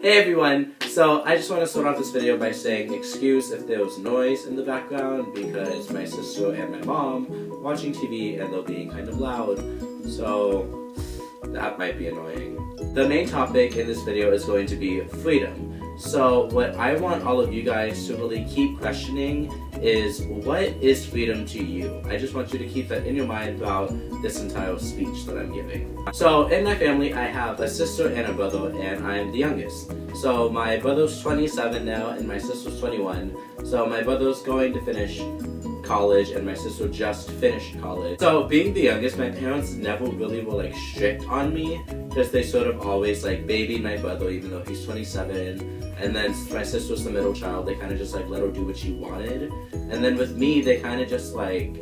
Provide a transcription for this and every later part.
Hey everyone! So I just want to start off this video by saying excuse if there was noise in the background because my sister and my mom watching TV and they're being kind of loud, so that might be annoying. The main topic in this video is going to be freedom. So what I want all of you guys to really keep questioning is, what is freedom to you? I just want you to keep that in your mind throughout this entire speech that I'm giving. So in my family, I have a sister and a brother, and I'm the youngest. So my brother's 27 now, and my sister's 21. So my brother's going to finish college, and my sister just finished college. So being the youngest, my parents never really were like strict on me, because they sort of always like babied my brother even though he's 27. And then my sister's the middle child, they kind of just like let her do what she wanted. And then with me, they kind of just like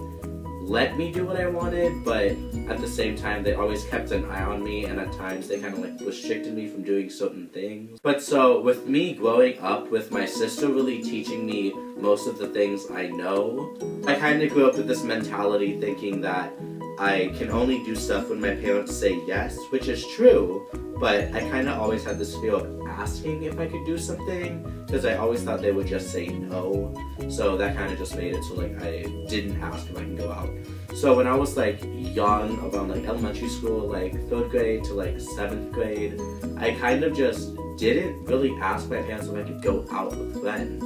let me do what I wanted, but at the same time they always kept an eye on me, and at times they kind of like restricted me from doing certain things. But so with me growing up with my sister really teaching me most of the things I know, I kind of grew up with this mentality thinking that I can only do stuff when my parents say yes, which is true, but I kind of always had this fear of asking if I could do something, because I always thought they would just say no. So that kind of just made it so like I didn't ask if I can go out. So when I was like young, around like elementary school, like 3rd grade to like 7th grade, I kind of just didn't really ask my parents if I could go out with friends,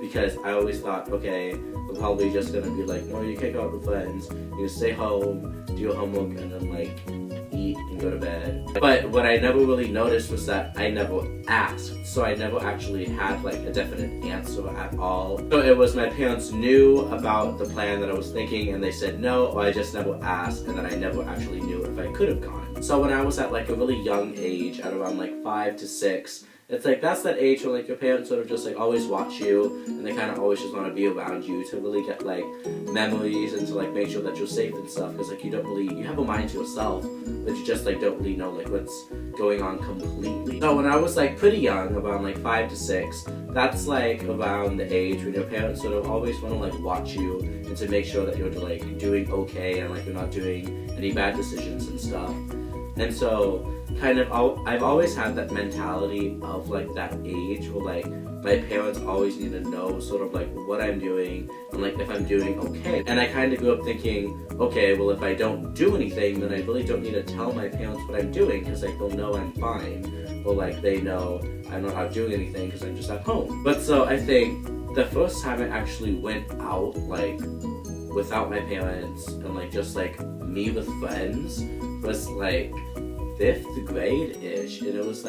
because I always thought, okay, we're probably just gonna be like, no, you can't go out with friends, you stay home, do your homework, and then like eat and go to bed. But what I never really noticed was that I never asked, so I never actually had like a definite answer at all. So it was my parents knew about the plan that I was thinking and they said no, or I just never asked, and then I never actually knew if I could have gone. So when I was at like a really young age, at around like 5 to 6, it's like that's that age where like your parents sort of just like always watch you, and they kind of always just want to be around you to really get like memories and to like make sure that you're safe and stuff, because like you have a mind to yourself, but you just like don't really know like what's going on completely. So when I was like pretty young, around like 5 to 6, that's like around the age when your parents sort of always want to like watch you and to make sure that you're like doing okay and like you're not doing any bad decisions and stuff. And so kind of I've always had that mentality of like that age where like my parents always need to know sort of like what I'm doing and like if I'm doing okay. And I kind of grew up thinking, okay, well if I don't do anything, then I really don't need to tell my parents what I'm doing, because like they'll know I'm fine, or like they know I'm not out doing anything because I'm just at home. But so I think the first time I actually went out like without my parents and like just like me with friends was like 5th grade-ish, and it was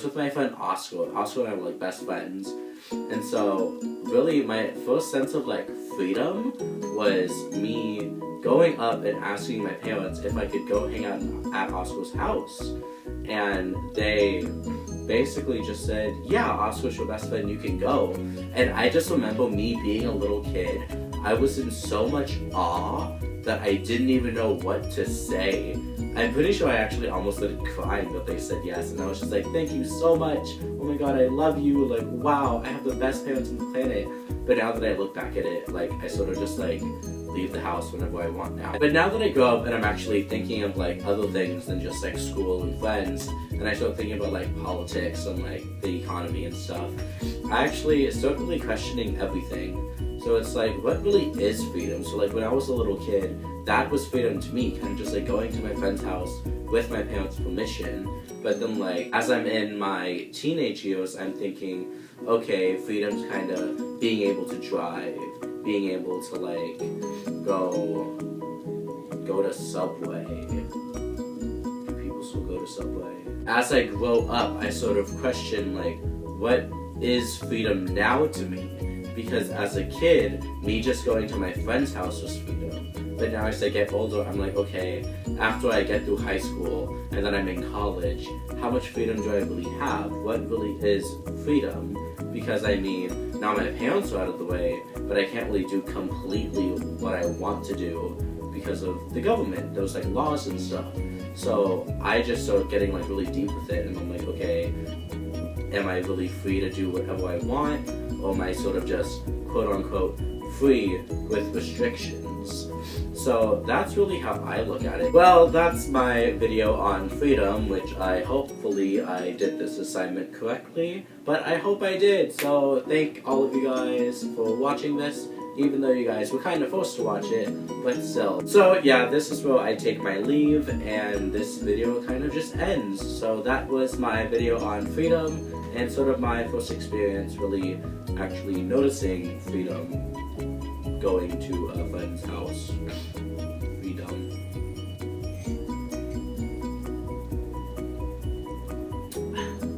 with my friend Oscar. Oscar and I were like best friends, and so really my first sense of like freedom was me going up and asking my parents if I could go hang out at Oscar's house, and they basically just said, yeah, Oscar's your best friend, you can go. And I just remember me being a little kid, I was in so much awe that I didn't even know what to say. I'm pretty sure I actually almost started crying that they said yes, and I was just like, thank you so much, oh my god, I love you, like wow, I have the best parents on the planet. But now that I look back at it, like I sort of just like leave the house whenever I want now. But now that I grow up and I'm actually thinking of like other things than just like school and friends, and I start thinking about like politics and like the economy and stuff, I actually start really questioning everything. So it's like, what really is freedom? So like when I was a little kid, that was freedom to me, kind of just like going to my friend's house with my parents' permission. But then like as I'm in my teenage years, I'm thinking, okay, freedom's kind of being able to drive, being able to like go to Subway. Do people still go to Subway? As I grow up, I sort of question like, what is freedom now to me? Because as a kid, me just going to my friend's house was freedom. But now as I get older, I'm like, okay, after I get through high school and then I'm in college, how much freedom do I really have? What really is freedom? Because I mean, now my parents are out of the way, but I can't really do completely what I want to do because of the government. There's like laws and stuff. So I just start getting like really deep with it, and I'm like, okay, am I really free to do whatever I want? Or am I sort of just quote unquote free with restrictions? So that's really how I look at it. Well, that's my video on freedom, which hopefully I did this assignment correctly, but I hope I did. So thank all of you guys for watching this, even though you guys were kind of forced to watch it, but still. So yeah, this is where I take my leave, and this video kind of just ends. So that was my video on freedom, and sort of my first experience really actually noticing freedom going to a friend's